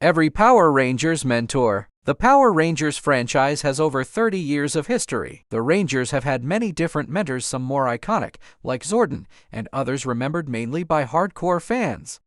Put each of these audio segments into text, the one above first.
Every Power Rangers mentor. The Power Rangers franchise has over 30 years of history. The Rangers have had many different mentors, some more iconic, like Zordon, and others remembered mainly by hardcore fans.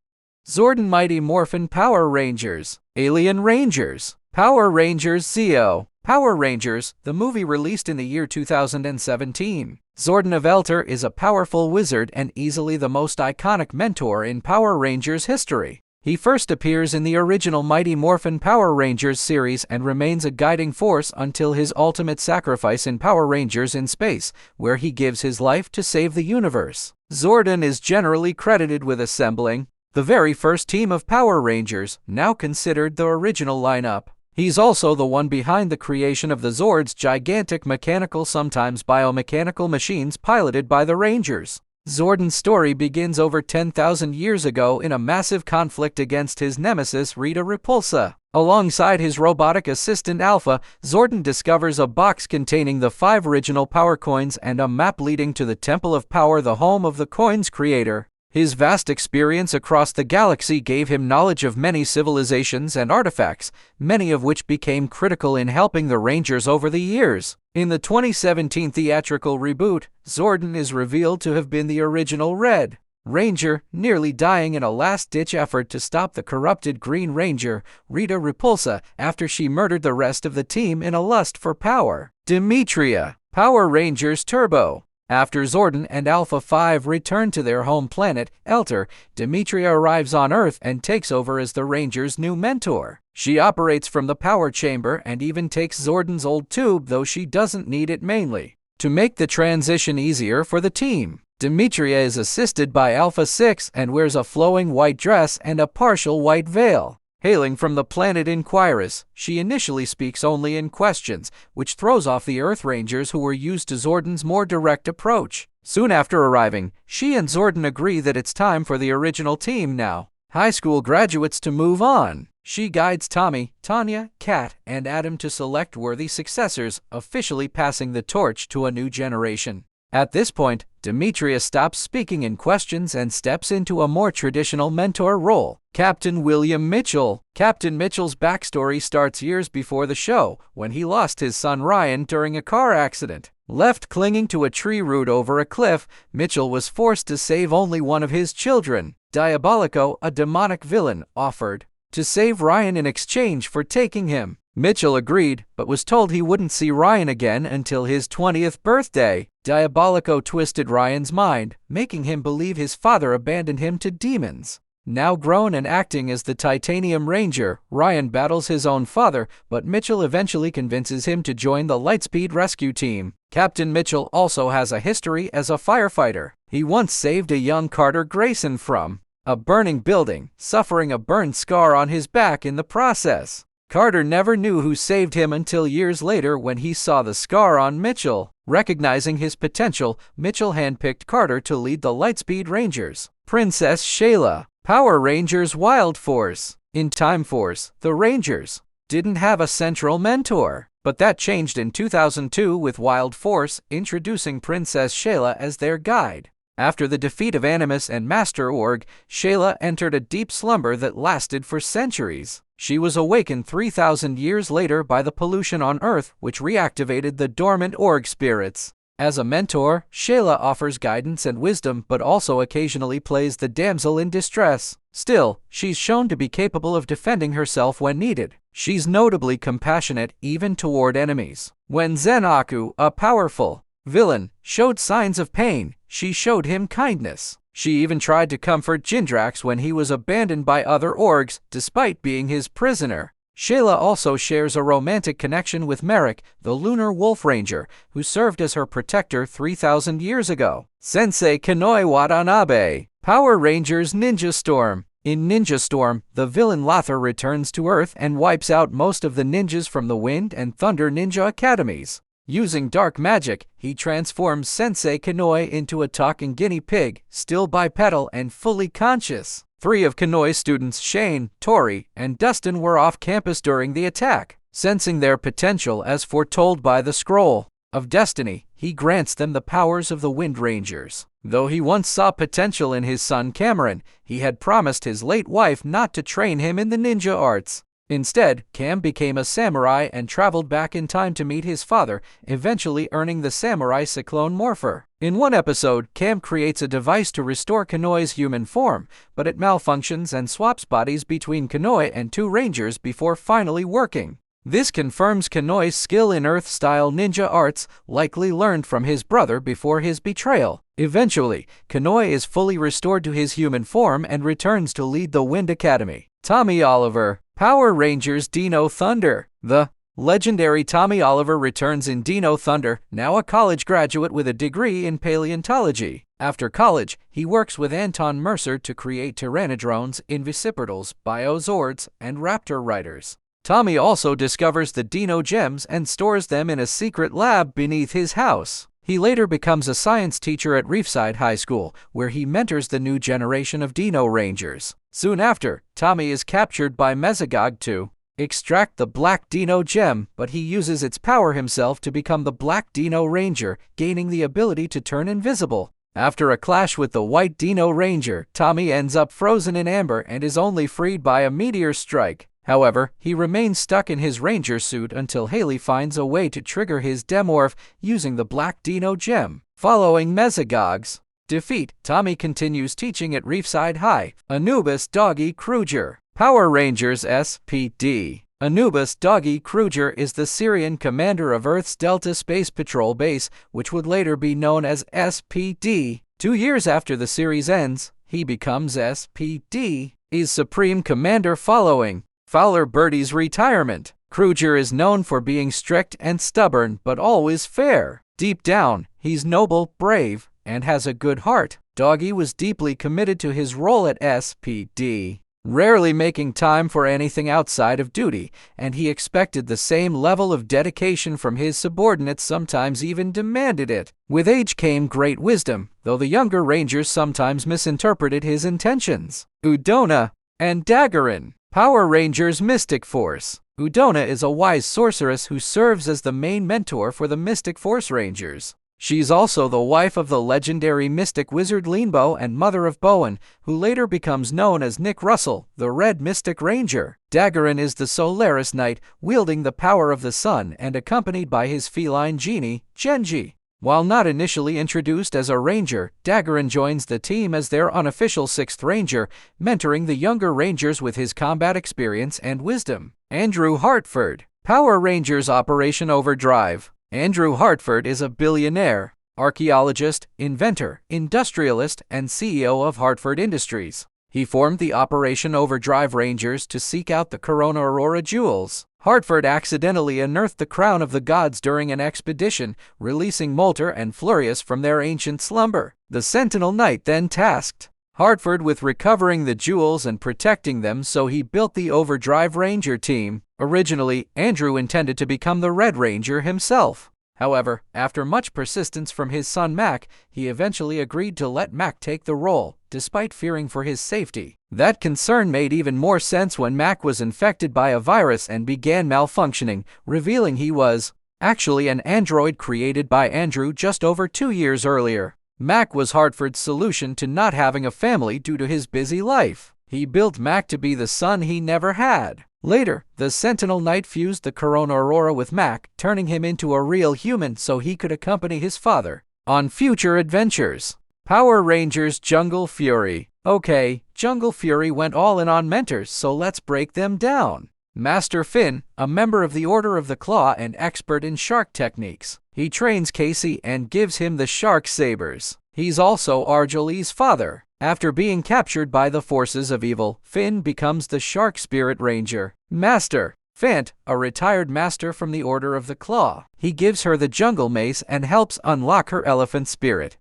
Zordon Mighty Morphin Power Rangers. Alien Rangers. Power Rangers Zeo. Power Rangers, the movie released in the year 2017. Zordon of Eltar is a powerful wizard and easily the most iconic mentor in Power Rangers history. He first appears in the original Mighty Morphin Power Rangers series and remains a guiding force until his ultimate sacrifice in Power Rangers in Space, where he gives his life to save the universe. Zordon is generally credited with assembling the very first team of Power Rangers, now considered the original lineup. He's also the one behind the creation of the Zords, gigantic mechanical, sometimes biomechanical machines piloted by the Rangers. Zordon's story begins over 10,000 years ago in a massive conflict against his nemesis Rita Repulsa. Alongside his robotic assistant Alpha, Zordon discovers a box containing the 5 original power coins and a map leading to the Temple of Power, the home of the coins' creator. His vast experience across the galaxy gave him knowledge of many civilizations and artifacts, many of which became critical in helping the Rangers over the years. In the 2017 theatrical reboot, Zordon is revealed to have been the original Red Ranger, nearly dying in a last-ditch effort to stop the corrupted Green Ranger, Rita Repulsa, after she murdered the rest of the team in a lust for power. Dimitria. Power Rangers Turbo. After Zordon and Alpha 5 return to their home planet, Eltar, Dimitria arrives on Earth and takes over as the Rangers' new mentor. She operates from the power chamber and even takes Zordon's old tube, though she doesn't need it mainly to make the transition easier for the team. Dimitria is assisted by Alpha 6 and wears a flowing white dress and a partial white veil. Hailing from the planet Inquirus, she initially speaks only in questions, which throws off the Earth Rangers who were used to Zordon's more direct approach. Soon after arriving, she and Zordon agree that it's time for the original team now, high school graduates, to move on. She guides Tommy, Tanya, Kat, and Adam to select worthy successors, officially passing the torch to a new generation. At this point, Dimitria stops speaking in questions and steps into a more traditional mentor role. Captain William Mitchell. Captain Mitchell's backstory starts years before the show, when he lost his son Ryan during a car accident. Left clinging to a tree root over a cliff, Mitchell was forced to save only one of his children. Diabolico, a demonic villain, offered to save Ryan in exchange for taking him. Mitchell agreed, but was told he wouldn't see Ryan again until his 20th birthday. Diabolico twisted Ryan's mind, making him believe his father abandoned him to demons. Now grown and acting as the Titanium Ranger, Ryan battles his own father, but Mitchell eventually convinces him to join the Lightspeed rescue team. Captain Mitchell also has a history as a firefighter. He once saved a young Carter Grayson from a burning building, suffering a burn scar on his back in the process. Carter never knew who saved him until years later when he saw the scar on Mitchell. Recognizing his potential, Mitchell handpicked Carter to lead the Lightspeed Rangers. Princess Shayla. Power Rangers Wild Force. In Time Force, the Rangers didn't have a central mentor, but that changed in 2002 with Wild Force introducing Princess Shayla as their guide. After the defeat of Animus and Master Org, Shayla entered a deep slumber that lasted for centuries. She was awakened 3,000 years later by the pollution on Earth, which reactivated the dormant Org spirits. As a mentor, Shayla offers guidance and wisdom, but also occasionally plays the damsel in distress. Still, she's shown to be capable of defending herself when needed. She's notably compassionate even toward enemies. When Zen-Aku, a powerful villain, showed signs of pain, she showed him kindness. She even tried to comfort Jindrax when he was abandoned by other orgs, despite being his prisoner. Shayla also shares a romantic connection with Merrick, the Lunar Wolf Ranger, who served as her protector 3,000 years ago. Sensei Kanoi Watanabe. Power Rangers Ninja Storm. In Ninja Storm, the villain Lothar returns to Earth and wipes out most of the ninjas from the Wind and Thunder Ninja Academies. Using dark magic, he transforms Sensei Kanoi into a talking guinea pig, still bipedal and fully conscious. 3 of Kanoi's students, Shane, Tori, and Dustin, were off campus during the attack. Sensing their potential as foretold by the Scroll of Destiny, he grants them the powers of the Wind Rangers. Though he once saw potential in his son Cameron, he had promised his late wife not to train him in the ninja arts. Instead, Cam became a samurai and traveled back in time to meet his father, eventually earning the samurai cyclone morpher. In one episode, Cam creates a device to restore Kanoi's human form, but it malfunctions and swaps bodies between Kanoi and two rangers before finally working. This confirms Kanoi's skill in Earth-style ninja arts, likely learned from his brother before his betrayal. Eventually, Kanoi is fully restored to his human form and returns to lead the Wind Academy. Tommy Oliver, Power Rangers Dino Thunder. The legendary Tommy Oliver returns in Dino Thunder, now a college graduate with a degree in paleontology. After college, he works with Anton Mercer to create Tyrannodrones, Invisipitals, Biozords, and Raptor Riders. Tommy also discovers the Dino gems and stores them in a secret lab beneath his house. He later becomes a science teacher at Reefside High School, where he mentors the new generation of Dino Rangers. Soon after, Tommy is captured by Mesogog to extract the Black Dino gem, but he uses its power himself to become the Black Dino Ranger, gaining the ability to turn invisible. After a clash with the White Dino Ranger, Tommy ends up frozen in amber and is only freed by a meteor strike. However, he remains stuck in his ranger suit until Haley finds a way to trigger his demorph using the Black Dino gem. Following Mesogog's defeat, Tommy continues teaching at Reefside High. Anubis Cruger, Power Rangers SPD. Anubis Cruger is the Syrian commander of Earth's Delta Space Patrol Base, which would later be known as SPD. 2 years after the series ends, he becomes SPD, is Supreme Commander following Fowler Birdie's retirement. Kruger is known for being strict and stubborn, but always fair. Deep down, he's noble, brave, and has a good heart. Doggy was deeply committed to his role at SPD, rarely making time for anything outside of duty, and he expected the same level of dedication from his subordinates, sometimes even demanded it. With age came great wisdom, though the younger Rangers sometimes misinterpreted his intentions. Udonna and Daggeron, Power Rangers Mystic Force. Udonna is a wise sorceress who serves as the main mentor for the Mystic Force Rangers. She's also the wife of the legendary mystic wizard Leanbow and mother of Bowen, who later becomes known as Nick Russell, the Red Mystic Ranger. Daggeron is the Solaris Knight, wielding the power of the sun and accompanied by his feline genie, Genji. While not initially introduced as a ranger, Daggeron joins the team as their unofficial 6th Ranger, mentoring the younger Rangers with his combat experience and wisdom. Andrew Hartford, Power Rangers Operation Overdrive. Andrew Hartford is a billionaire, archaeologist, inventor, industrialist, and CEO of Hartford Industries. He formed the Operation Overdrive Rangers to seek out the Corona Aurora jewels. Hartford accidentally unearthed the crown of the gods during an expedition, releasing Molter and Flurious from their ancient slumber. The Sentinel Knight then tasked Hartford with recovering the jewels and protecting them, so he built the Overdrive Ranger team. Originally, Andrew intended to become the Red Ranger himself. However, after much persistence from his son Mac, he eventually agreed to let Mac take the role, despite fearing for his safety. That concern made even more sense when Mac was infected by a virus and began malfunctioning, revealing he was actually an android created by Andrew just over 2 years earlier. Mac was Hartford's solution to not having a family due to his busy life. He built Mac to be the son he never had. Later, the Sentinel Knight fused the Corona Aurora with Mac, turning him into a real human so he could accompany his father on future adventures. Power Rangers Jungle Fury. Okay, Jungle Fury went all in on mentors, so let's break them down. Master Finn, a member of the Order of the Claw and expert in shark techniques. He trains Casey and gives him the shark sabers. He's also Arjoli's father. After being captured by the forces of evil, Finn becomes the Shark Spirit Ranger. Master Fant, a retired master from the Order of the Claw. He gives her the Jungle Mace and helps unlock her elephant spirit.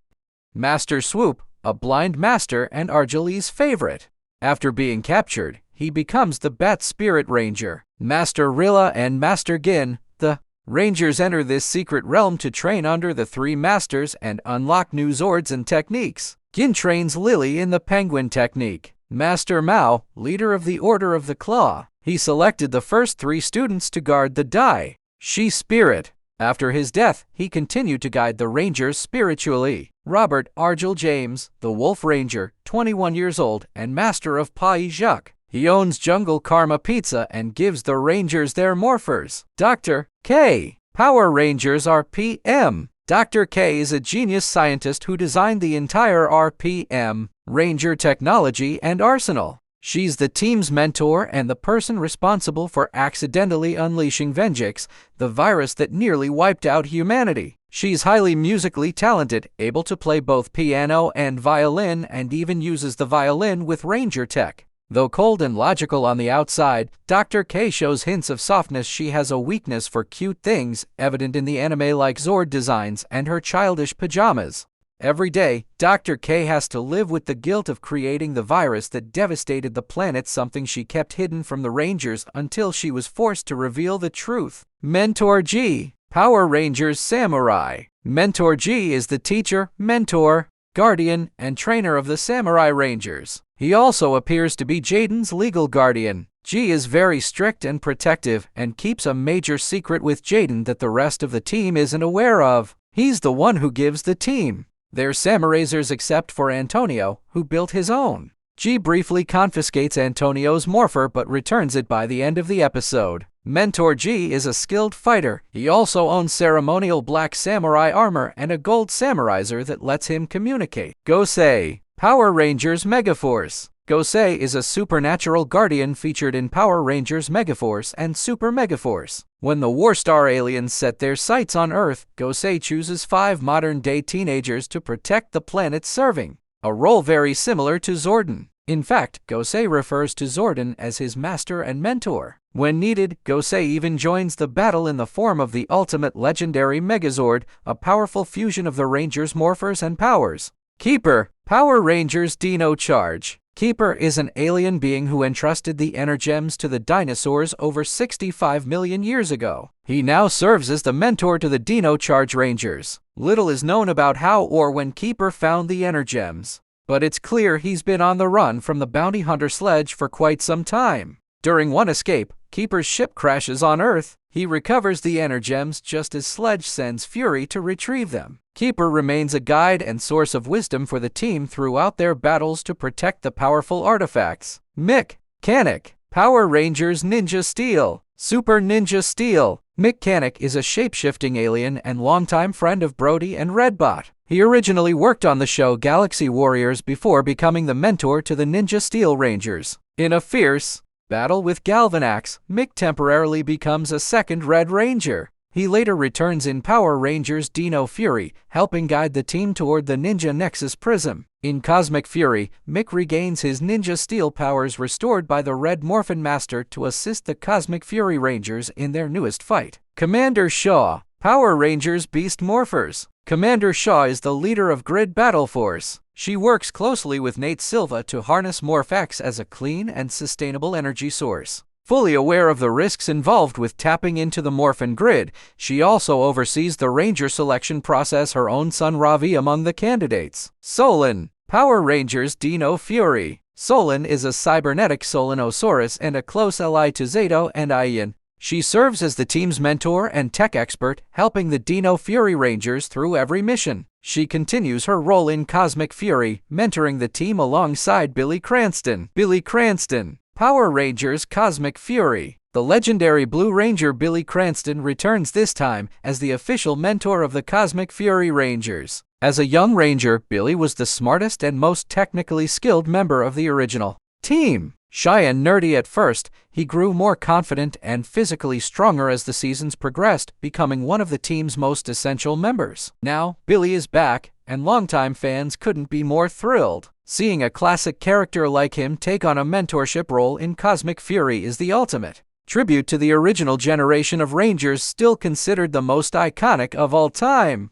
Master Swoop, a blind master and Arjoli's favorite. After being captured, he becomes the Bat Spirit Ranger. Master Rilla and Master Gin, the Rangers enter this secret realm to train under the 3 masters and unlock new zords and techniques. Gin trains Lily in the penguin technique. Master Mao, leader of the Order of the Claw. He selected the first 3 students to guard the Dai Shi Spirit. After his death, he continued to guide the Rangers spiritually. Robert Argyle James, the Wolf Ranger, 21 years old and master of Pai Jacques. He owns Jungle Karma Pizza and gives the Rangers their morphers. Dr. K. Power Rangers RPM. Dr. K is a genius scientist who designed the entire RPM, Ranger technology and arsenal. She's the team's mentor and the person responsible for accidentally unleashing Venjix, the virus that nearly wiped out humanity. She's highly musically talented, able to play both piano and violin, and even uses the violin with Ranger tech. Though cold and logical on the outside, Dr. K shows hints of softness. She has a weakness for cute things, evident in the anime-like Zord designs and her childish pajamas. Every day, Dr. K has to live with the guilt of creating the virus that devastated the planet, something she kept hidden from the Rangers until she was forced to reveal the truth. Mentor G. Power Rangers Samurai. Mentor G is the teacher, mentor, guardian, and trainer of the Samurai Rangers. He also appears to be Jaiden's legal guardian. G is very strict and protective and keeps a major secret with Jaiden that the rest of the team isn't aware of. He's the one who gives the team their Samurazers except for Antonio, who built his own. G briefly confiscates Antonio's morpher but returns it by the end of the episode. Mentor G is a skilled fighter. He also owns ceremonial black samurai armor and a gold samuraizer that lets him communicate. Gosei. Power Rangers Megaforce. Gosei is a supernatural guardian featured in Power Rangers Megaforce and Super Megaforce. When the Warstar aliens set their sights on Earth, Gosei chooses 5 modern-day teenagers to protect the planet, serving a role very similar to Zordon. In fact, Gosei refers to Zordon as his master and mentor. When needed, Gosei even joins the battle in the form of the ultimate legendary Megazord, a powerful fusion of the Rangers' morphers and powers. Keeper. Power Rangers Dino Charge. Keeper is an alien being who entrusted the Energems to the dinosaurs over 65 million years ago. He now serves as the mentor to the Dino Charge Rangers. Little is known about how or when Keeper found the Energems, but it's clear he's been on the run from the bounty hunter Sledge for quite some time. During one escape, Keeper's ship crashes on Earth. He recovers the Energems just as Sledge sends Fury to retrieve them. Keeper remains a guide and source of wisdom for the team throughout their battles to protect the powerful artifacts. Mick Kanic. Power Rangers Ninja Steel. Super Ninja Steel. Mick Kanic is a shape-shifting alien and longtime friend of Brody and Redbot. He originally worked on the show Galaxy Warriors before becoming the mentor to the Ninja Steel Rangers. In a fierce battle with Galvanax, Mick temporarily becomes a second Red Ranger. He later returns in Power Rangers Dino Fury, helping guide the team toward the Ninja Nexus Prism. In Cosmic Fury, Mick regains his Ninja Steel powers restored by the Red Morphin Master to assist the Cosmic Fury Rangers in their newest fight. Commander Shaw. Power Rangers Beast Morphers. Commander Shaw is the leader of Grid Battle Force. She works closely with Nate Silva to harness MorphX as a clean and sustainable energy source. Fully aware of the risks involved with tapping into the Morphin grid, she also oversees the Ranger selection process, her own son Ravi among the candidates. Solon. Power Rangers Dino Fury. Solon is a cybernetic Solonosaurus and a close ally to Zato and Ian. She serves as the team's mentor and tech expert, helping the Dino Fury Rangers through every mission. She continues her role in Cosmic Fury, mentoring the team alongside Billy Cranston. Billy Cranston. Power Rangers Cosmic Fury. The legendary Blue Ranger Billy Cranston returns this time as the official mentor of the Cosmic Fury Rangers. As a young Ranger, Billy was the smartest and most technically skilled member of the original team. Shy and nerdy at first, he grew more confident and physically stronger as the seasons progressed, becoming one of the team's most essential members. Now, Billy is back, and longtime fans couldn't be more thrilled. Seeing a classic character like him take on a mentorship role in Cosmic Fury is the ultimate tribute to the original generation of Rangers, still considered the most iconic of all time.